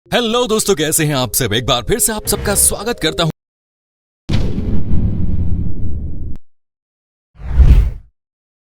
Hello दोस्तों, कैसे हैं आप सब। एक बार फिर से आप सबका स्वागत करता हूं।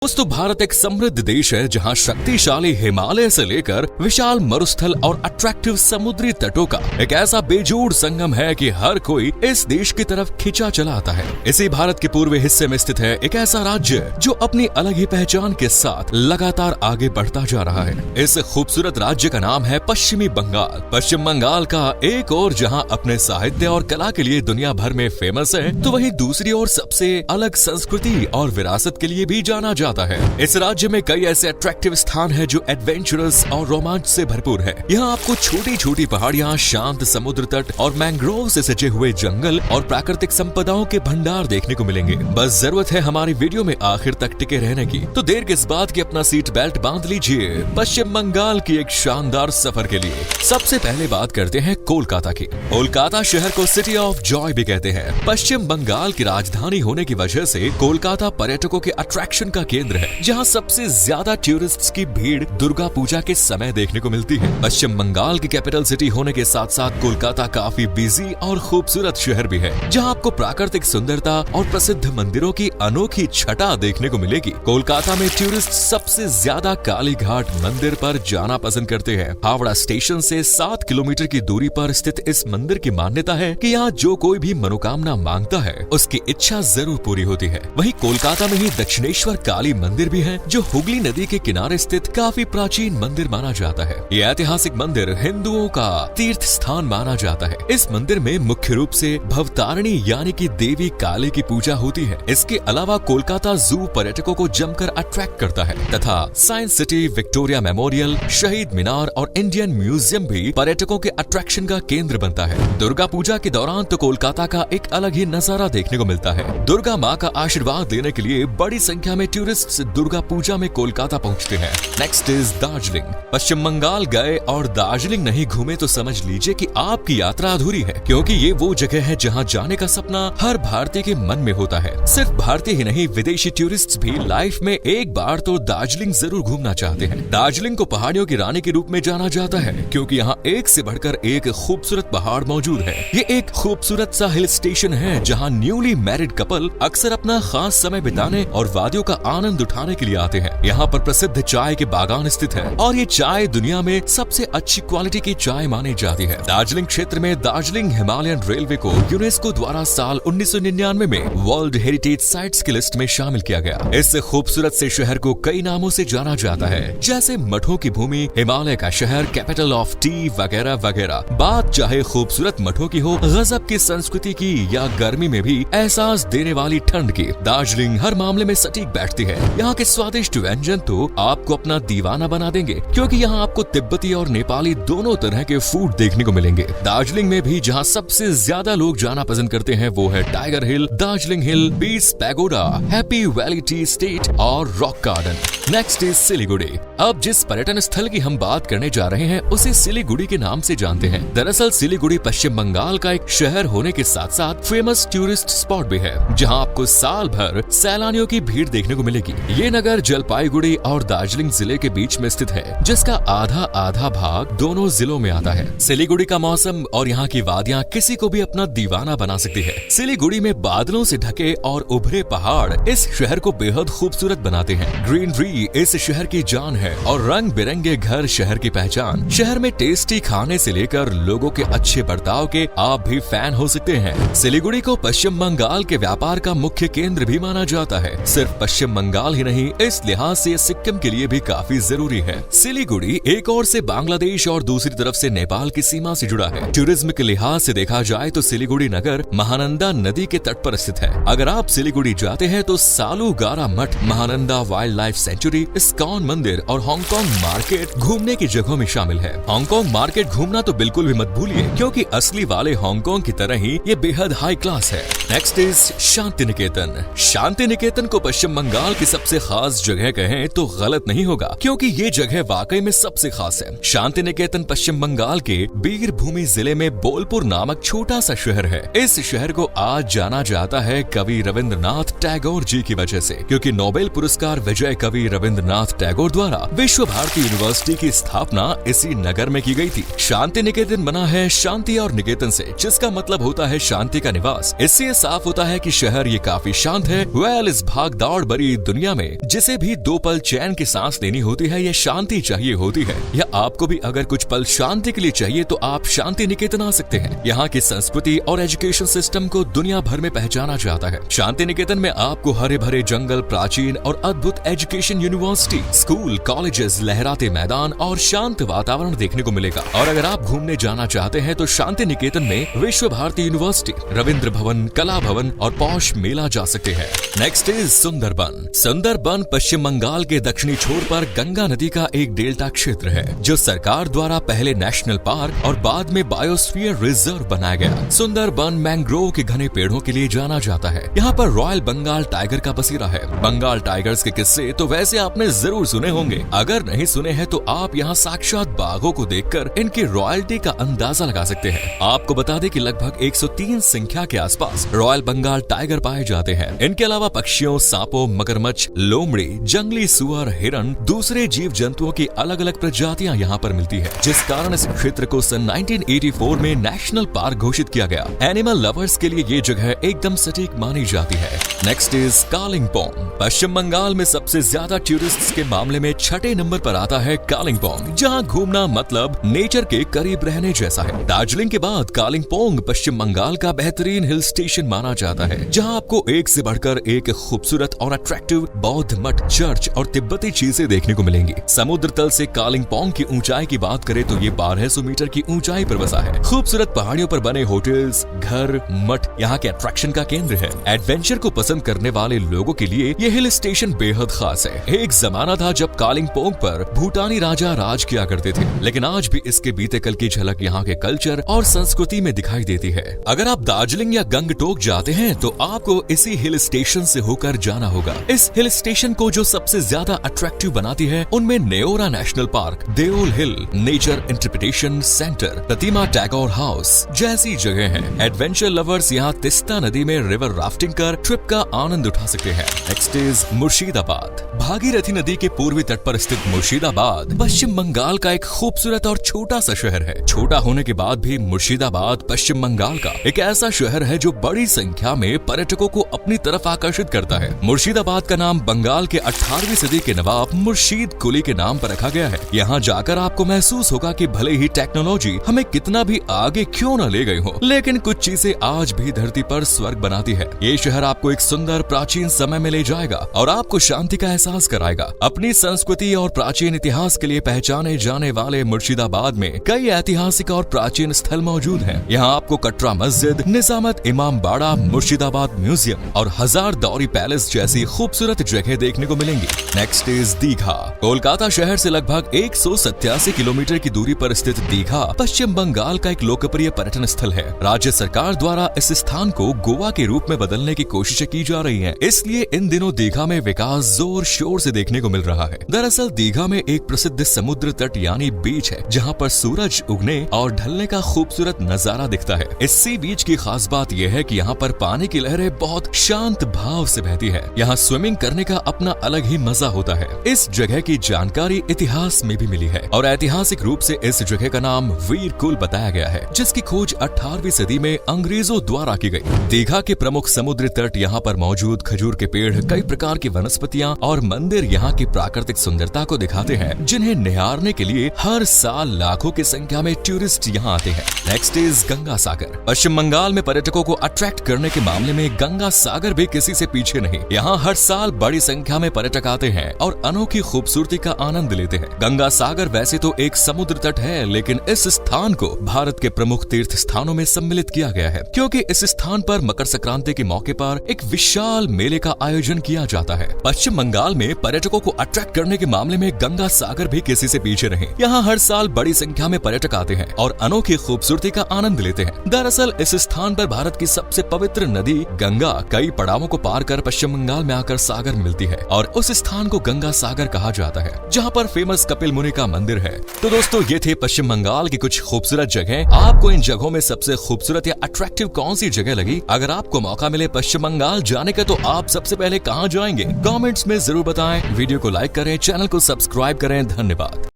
दोस्तों, भारत एक समृद्ध देश है जहां शक्तिशाली हिमालय से लेकर विशाल मरुस्थल और अट्रैक्टिव समुद्री तटों का एक ऐसा बेजोड़ संगम है कि हर कोई इस देश की तरफ खिंचा चला आता है। इसी भारत के पूर्वी हिस्से में स्थित है एक ऐसा राज्य जो अपनी अलग ही पहचान के साथ लगातार आगे बढ़ता जा रहा है। इस खूबसूरत राज्य का नाम है पश्चिमी बंगाल। पश्चिम बंगाल का एक और जहां अपने साहित्य और कला के लिए दुनिया भर में फेमस है, तो वहीं दूसरी ओर सबसे अलग संस्कृति और विरासत के लिए भी जाना जाता है। इस राज्य में कई ऐसे अट्रैक्टिव स्थान हैं जो एडवेंचरस और रोमांच से भरपूर है। यहाँ आपको छोटी छोटी पहाड़ियाँ, शांत समुद्र तट और मैंग्रोव से सजे हुए जंगल और प्राकृतिक संपदाओं के भंडार देखने को मिलेंगे। बस जरूरत है हमारी वीडियो में आखिर तक टिके रहने की। तो देर किस बात की, अपना सीट बेल्ट बांध लीजिए पश्चिम बंगाल की एक शानदार सफर के लिए। सबसे पहले बात करते हैं कोलकाता की। कोलकाता शहर को सिटी ऑफ जॉय भी कहते हैं। पश्चिम बंगाल की राजधानी होने की वजह से कोलकाता पर्यटकों के अट्रैक्शन का केंद्र है, जहां सबसे ज्यादा टूरिस्ट्स की भीड़ दुर्गा पूजा के समय देखने को मिलती है। पश्चिम बंगाल की कैपिटल सिटी होने के साथ साथ कोलकाता काफी बिजी और खूबसूरत शहर भी है, जहां आपको प्राकृतिक सुंदरता और प्रसिद्ध मंदिरों की अनोखी छटा देखने को मिलेगी। कोलकाता में टूरिस्ट सबसे ज्यादा काली घाट मंदिर पर जाना पसंद करते हैं। हावड़ा स्टेशन से 7 किलोमीटर की दूरी पर स्थित इस मंदिर की मान्यता है कि यहाँ जो कोई भी मनोकामना मांगता है उसकी इच्छा जरूर पूरी होती है। वहीं कोलकाता में ही दक्षिणेश्वर काली मंदिर भी है, जो हुगली नदी के किनारे स्थित काफी प्राचीन मंदिर माना जाता है। ये ऐतिहासिक मंदिर हिंदुओं का तीर्थ स्थान माना जाता है। इस मंदिर में मुख्य रूप से भवतारिणी यानी कि देवी काली की पूजा होती है। इसके अलावा कोलकाता जू पर्यटकों को जमकर अट्रैक्ट करता है तथा साइंस सिटी, विक्टोरिया मेमोरियल, शहीद मीनार और इंडियन म्यूजियम भी पर्यटकों के अट्रैक्शन का केंद्र बनता है। दुर्गा पूजा के दौरान तो कोलकाता का एक अलग ही नजारा देखने को मिलता है। दुर्गा माँ का आशीर्वाद लेने के लिए बड़ी संख्या में टूरिस्ट दुर्गा पूजा में कोलकाता पहुंचते हैं। Next is Darjeeling. पश्चिम बंगाल गए और दार्जिलिंग नहीं घूमे तो समझ लीजिए कि आपकी यात्रा अधूरी है, क्योंकि ये वो जगह है जहां जाने का सपना हर भारतीय के मन में होता है। सिर्फ भारतीय ही नहीं, विदेशी टूरिस्ट भी लाइफ में एक बार तो दार्जिलिंग जरूर घूमना चाहते हैं। दार्जिलिंग को पहाड़ियों की रानी के रूप में जाना जाता है, क्योंकि यहाँ एक से बढ़कर एक खूबसूरत पहाड़ मौजूद है। ये एक खूबसूरत सा हिल स्टेशन है जहाँ न्यूली मैरिड कपल अक्सर अपना खास समय बिताने और वादियों का आनंद उठाने के लिए आते हैं। यहाँ पर प्रसिद्ध चाय के बागान स्थित है और ये चाय दुनिया में सबसे अच्छी क्वालिटी की चाय मानी जाती है। दार्जिलिंग क्षेत्र में दार्जिलिंग हिमालयन रेलवे को यूनेस्को द्वारा साल 1999 में वर्ल्ड हेरिटेज साइट्स की लिस्ट में शामिल किया गया। इस खूबसूरत से शहर को कई नामों से जाना जाता है, जैसे मठों की भूमि, हिमालय का शहर, कैपिटल ऑफ टी वगैरह वगैरह। बात चाहे खूबसूरत मठों की हो, गजब की संस्कृति की या गर्मी में भी एहसास देने वाली ठंड की, दार्जिलिंग हर मामले में सटीक बैठती है। यहाँ के स्वादिष्ट व्यंजन तो आपको अपना दीवाना बना देंगे, क्योंकि यहाँ आपको तिब्बती और नेपाली दोनों तरह के फूड देखने को मिलेंगे। दार्जिलिंग में भी जहाँ सबसे ज्यादा लोग जाना पसंद करते हैं वो है Tiger Hill, Darjeeling Hill, Peace Pagoda, Happy Valley Tea Estate और Rock Garden. Next is Siliguri. अब जिस पर्यटन स्थल की हम बात करने जा रहे हैं उसे सिलीगुड़ी के नाम से जानते हैं। दरअसल सिलीगुड़ी पश्चिम बंगाल का एक शहर होने के साथ साथ फेमस टूरिस्ट स्पॉट भी है, जहाँ आपको साल भर सैलानियों की भीड़ देखने को मिलेगी। ये नगर जलपाईगुड़ी और दार्जिलिंग जिले के बीच में स्थित है, जिसका आधा आधा भाग दोनों जिलों में आता है। सिलीगुड़ी का मौसम और यहाँ की वादियाँ किसी को भी अपना दीवाना बना सकती है। सिलीगुड़ी में बादलों से ढके और उभरे पहाड़ इस शहर को बेहद खूबसूरत बनाते हैं। ग्रीनरी इस शहर की जान है और रंग बिरंगे घर शहर की पहचान। शहर में टेस्टी खाने से लेकर लोगों के अच्छे बर्ताव के आप भी फैन हो सकते हैं। सिलीगुड़ी को पश्चिम बंगाल के व्यापार का मुख्य केंद्र भी माना जाता है। सिर्फ पश्चिम बंगाल ही नहीं, इस लिहाज से सिक्किम के लिए भी काफी जरूरी है। सिलीगुड़ी एक ओर से बांग्लादेश और दूसरी तरफ से नेपाल की सीमा से जुड़ा है। टूरिज्म के लिहाज से देखा जाए तो सिलीगुड़ी नगर महानंदा नदी के तट पर स्थित है। अगर आप सिलीगुड़ी जाते हैं तो सालूगारा मठ, Mahananda wild life sanctuary, ISKCON मंदिर और हांगकांग मार्केट घूमने की जगहों में शामिल है। हांगकांग मार्केट घूमना तो बिल्कुल भी मत भूलिए, क्योंकि असली वाले हांगकांग की तरह ही ये बेहद हाई क्लास है। Next is Shanti Niketan. शांति निकेतन को पश्चिम बंगाल की सबसे खास जगह कहें तो गलत नहीं होगा, क्योंकि ये जगह वाकई में सबसे खास है। शांति निकेतन पश्चिम बंगाल के बीरभूमि जिले में बोलपुर नामक छोटा सा शहर है। इस शहर को आज जाना जाता है कवि रविंद्रनाथ टैगोर जी की वजह से, क्योंकि नोबेल पुरस्कार विजय कवि रविंद्रनाथ टैगोर द्वारा विश्व भारती यूनिवर्सिटी की स्थापना इसी नगर में की गई थी। शांति निकेतन बना है शांति और निकेतन से, जिसका मतलब होता है शांति का निवास। इससे साफ होता है कि शहर ये काफी शांत है। इस भाग दौड़ भरी दुनिया में जिसे भी 2 पल चैन की सांस लेनी होती है, ये शांति चाहिए होती है। या आपको भी अगर कुछ पल शांति के लिए चाहिए तो आप शांति निकेतन आ सकते हैं। यहाँ की संस्कृति और एजुकेशन सिस्टम को दुनिया भर में पहचाना जाता है। शांति निकेतन में आपको हरे भरे जंगल, प्राचीन और अद्भुत एजुकेशन यूनिवर्सिटी, स्कूल, कॉलेजेस, लहराते मैदान और शांत वातावरण देखने को मिलेगा। और अगर आप घूमने जाना चाहते हैं तो शांति निकेतन में विश्व भारती यूनिवर्सिटी, रविंद्र भवन, कला भवन और पौष मेला जा सकते हैं। Next is Sundarban. सुंदरबन पश्चिम बंगाल के दक्षिणी छोर पर गंगा नदी का एक डेल्टा क्षेत्र है, जो सरकार द्वारा पहले नेशनल पार्क और बाद में बायोस्फीयर रिजर्व बनाया गया। सुंदरबन मैंग्रोव के घने पेड़ों के लिए जाना जाता है। यहाँ पर रॉयल बंगाल टाइगर का बसेरा है। बंगाल टाइगर्स के किस्से तो वैसे आपने जरूर सुने होंगे, अगर नहीं सुने हैं तो आप यहाँ साक्षात बाघों को देखकर इनकी रॉयल्टी का अंदाजा लगा सकते हैं। आपको बता दें कि लगभग 103 संख्या के आसपास रॉयल बंगाल टाइगर पाए जाते हैं। इनके अलावा पक्षियों, सांपों, मगरमच्छ, लोमड़ी, जंगली सुअर, हिरन, दूसरे जीव जंतुओं की अलग अलग प्रजातियां यहाँ पर मिलती है, जिस कारण इस क्षेत्र को सन 1984 में नेशनल पार्क घोषित किया गया। एनिमल लवर्स के लिए ये जगह एकदम सटीक मानी जाती है। Next is Kalimpong. पश्चिम बंगाल में सबसे ज्यादा टूरिस्ट के मामले में 6ठे नंबर पर आता है कालिंपोंग, जहाँ घूमना मतलब नेचर के करीब रहने जैसा है। दार्जिलिंग के बाद कालिंपोंग पश्चिम बंगाल का बेहतरीन हिल स्टेशन माना जाता है, जहाँ आपको एक से बढ़कर एक खूबसूरत और अट्रैक्टिव बौद्ध मठ, चर्च और तिब्बती चीजें देखने को मिलेंगी। समुद्र तल से कालिंपोंग की ऊंचाई की बात करें तो ये 1200 मीटर की ऊंचाई पर बसा है। खूबसूरत पहाड़ियों पर बने होटल्स, घर, मठ यहाँ के अट्रैक्शन का केंद्र है। एडवेंचर को पसंद करने वाले लोगों के लिए ये हिल स्टेशन बेहद खास है। एक जमाना था जब कालिंपोंग पर भूटानी राजा राज किया करते थे, लेकिन आज भी इसके बीते कल की झलक यहाँ के कल्चर और संस्कृति में दिखाई देती है। अगर आप दार्जिलिंग या गंगटोक जाते हैं तो आपको इसी हिल स्टेशन से होकर जाना होगा। इस हिल स्टेशन को जो सबसे ज्यादा अट्रैक्टिव बनाती है उनमें नेओरा नेशनल पार्क, देओल हिल नेचर इंटरप्रिटेशन सेंटर, प्रतिमा टैगोर हाउस जैसी जगह हैं। एडवेंचर लवर्स यहाँ तिस्ता नदी में रिवर राफ्टिंग कर ट्रिप का आनंद उठा सकते हैं। Next is Murshidabad. भागीरथी नदी के पूर्वी तट पर स्थित मुर्शिदाबाद पश्चिम बंगाल का एक खूबसूरत और छोटा सा शहर है। छोटा होने के बाद भी मुर्शिदाबाद पश्चिम बंगाल का एक ऐसा शहर है जो बड़ी संख्या में पर्यटकों को अपनी तरफ आकर्षित करता है। मुर्शिदाबाद का नाम बंगाल के 18वीं सदी के नवाब मुर्शीद कुली के नाम पर रखा गया है। यहाँ जाकर आपको महसूस होगा कि भले ही टेक्नोलॉजी हमें कितना भी आगे क्यों न ले गई हो, लेकिन कुछ चीजें आज भी धरती पर स्वर्ग बनाती है। ये शहर आपको एक सुंदर प्राचीन समय में ले जाएगा और आपको शांति का एहसास कराएगा। अपनी संस्कृति और प्राचीन इतिहास के लिए पहचाने जाने वाले मुर्शिदाबाद में कई ऐतिहासिक और प्राचीन स्थल मौजूद हैं। यहाँ आपको कटरा मस्जिद, निजामत इमाम बाड़ा, मुर्शिदाबाद म्यूजियम और हजार दौरी पैलेस जैसी खूबसूरत जगह देखने को मिलेंगी। Next is Digha. कोलकाता शहर से लगभग 187 किलोमीटर की दूरी पर स्थित दीघा पश्चिम बंगाल का एक लोकप्रिय पर्यटन स्थल है। राज्य सरकार द्वारा इस स्थान को गोवा के रूप में बदलने की कोशिशें की जा रही हैं, इसलिए इन दिनों दीघा में विकास जोर शोर से देखने को मिल रहा है। दरअसल दीघा में एक प्रसिद्ध समुद्र तट यानी बीच है, जहाँ पर सूरज उगने और ढलने का खूबसूरत नजारा दिखता है। इस सी बीच की खास बात यह है कि यहाँ पर पानी की लहरें बहुत शांत भाव से बहती है। यहाँ स्विमिंग करने का अपना अलग ही मजा होता है। इस जगह की जानकारी इतिहास में भी मिली है और ऐतिहासिक रूप से इस जगह का नाम वीर कुल बताया गया है, जिसकी खोज 18वीं सदी में अंग्रेजों द्वारा की गई। दीघा के प्रमुख समुद्री तट, यहाँ पर मौजूद खजूर के पेड़, कई प्रकार की वनस्पतियाँ और मंदिर यहाँ की प्राकृतिक सुंदरता को दिखाते हैं, जिन्हें निहारने के लिए हर साल लाखों की संख्या में टूरिस्ट यहाँ आते हैं। Next is Ganga Sagar. पश्चिम बंगाल में पर्यटकों को अट्रैक्ट करने के मामले में गंगा सागर भी किसी से पीछे नहीं। यहाँ हर साल बड़ी संख्या में पर्यटक आते हैं और अनोखी खूबसूरती का आनंद लेते हैं। गंगा सागर वैसे तो एक समुद्र तट है, लेकिन इस स्थान को भारत के प्रमुख तीर्थ स्थानों में सम्मिलित किया गया है, क्योंकि इस स्थान पर मकर संक्रांति के मौके पर एक विशाल मेले का आयोजन किया जाता है। पश्चिम बंगाल में पर्यटकों को अट्रैक्ट करने के मामले में गंगा सागर भी किसी से पीछे नहीं। यहाँ हर साल बड़ी संख्या में पर्यटक आते हैं और अनोखी खूबसूरती का आनंद लेते हैं। दरअसल इस स्थान पर भारत की सबसे पवित्र नदी गंगा कई पड़ावों को पार कर पश्चिम बंगाल में आकर सागर मिलती है और उस स्थान को गंगा सागर कहा जाता है, जहाँ पर फेमस कपिल मुनि का मंदिर है। तो दोस्तों, ये थे पश्चिम बंगाल की कुछ खूबसूरत जगह। आपको इन जगहों में सबसे खूबसूरत या अट्रैक्टिव कौन सी जगह लगी? अगर आपको मौका मिले पश्चिम बंगाल जाने का तो आप सबसे पहले कहाँ जाएंगे? कमेंट्स में जरूर बताएं। वीडियो को लाइक करें, चैनल को सब्सक्राइब करें। धन्यवाद।